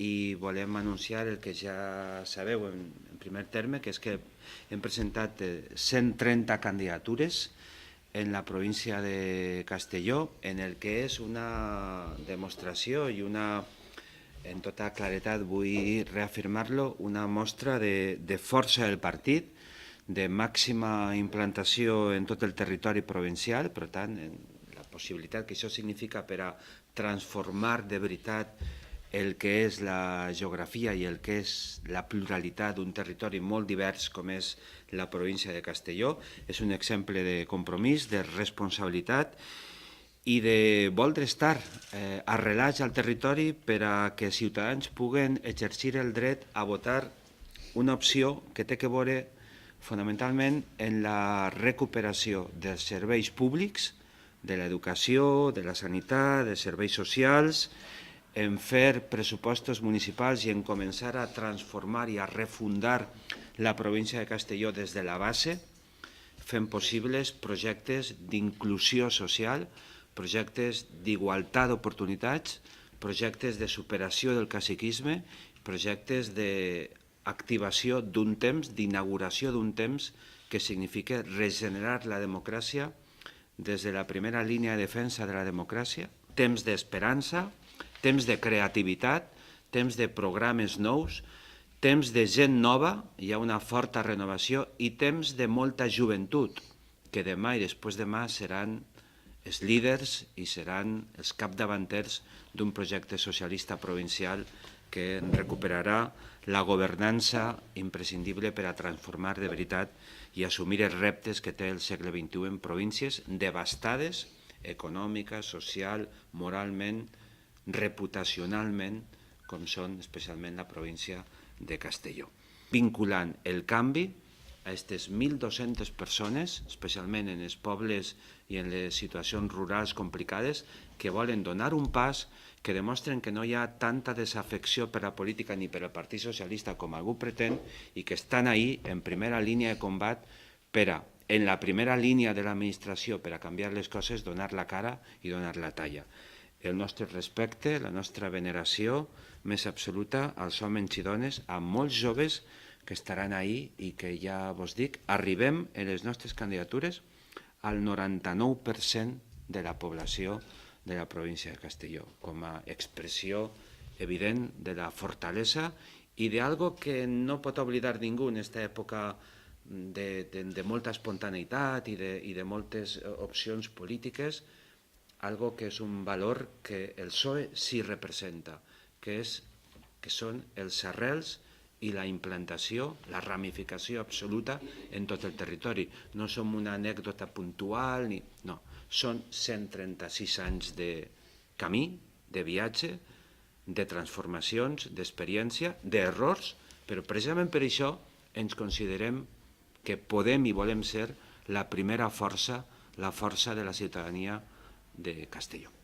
i volem anunciar el que ja sabeu en primer terme, que és que hem presentat 130 candidatures en la província de Castelló, en el que és una demostració i en tota claretat vull reafirmar-lo, una mostra de força del partit, de màxima implantació en tot el territori provincial, per tant, la possibilitat que això significa per a transformar de veritat el que és la geografia i el que és la pluralitat d'un territori molt divers com és la província de Castelló. És un exemple de compromís, de responsabilitat i de voler estar arrelats al territori per a que ciutadans puguen exercir el dret a votar una opció que té que veure fonamentalment en la recuperació dels serveis públics, de l'educació, de la sanitat, dels serveis socials, en fer pressupostos municipals i en començar a transformar i a refundar la província de Castelló des de la base, fent possibles projectes d'inclusió social, projectes d'igualtat d'oportunitats, projectes de superació del caciquisme, projectes d'activació d'un temps, d'inauguració d'un temps que significa regenerar la democràcia des de la primera línia de defensa de la democràcia, temps d'esperança, temps de creativitat, temps de programes nous, temps de gent nova, hi ha una forta renovació, i temps de molta joventut, que demà i després demà seran els líders i seran els capdavanters d'un projecte socialista provincial que recuperarà la governança imprescindible per a transformar de veritat i assumir els reptes que té el segle XXI en províncies devastades econòmica, social, moralment, reputacionalment, com són especialment la província de Castelló. Vinculant el canvi a aquestes 1.200 persones, especialment en els pobles i en les situacions rurals complicades, que volen donar un pas, que demostren que no hi ha tanta desafecció per la política ni per al Partit Socialista com algú pretén i que estan ahí en primera línia de combat per a, en la primera línia de l'administració per a canviar les coses, donar la cara i donar la talla. El nostre respecte, la nostra veneració més absoluta als homes i dones, a molts joves que estaran ahí i que ja vos dic, arribem en les nostres candidatures al 99% de la població de la província de Castelló, com a expressió evident de la fortalesa i d'algo que no pot oblidar ningú en aquesta època de molta espontaneïtat i de moltes opcions polítiques, algo que és un valor que el PSOE sí representa, que són els arrels i la implantació, la ramificació absoluta en tot el territori. No som una anècdota puntual, no, són 136 anys de camí, de viatge, de transformacions, d'experiència, d'errors, però precisament per això ens considerem que podem i volem ser la primera força, la força de la ciutadania de Castelló.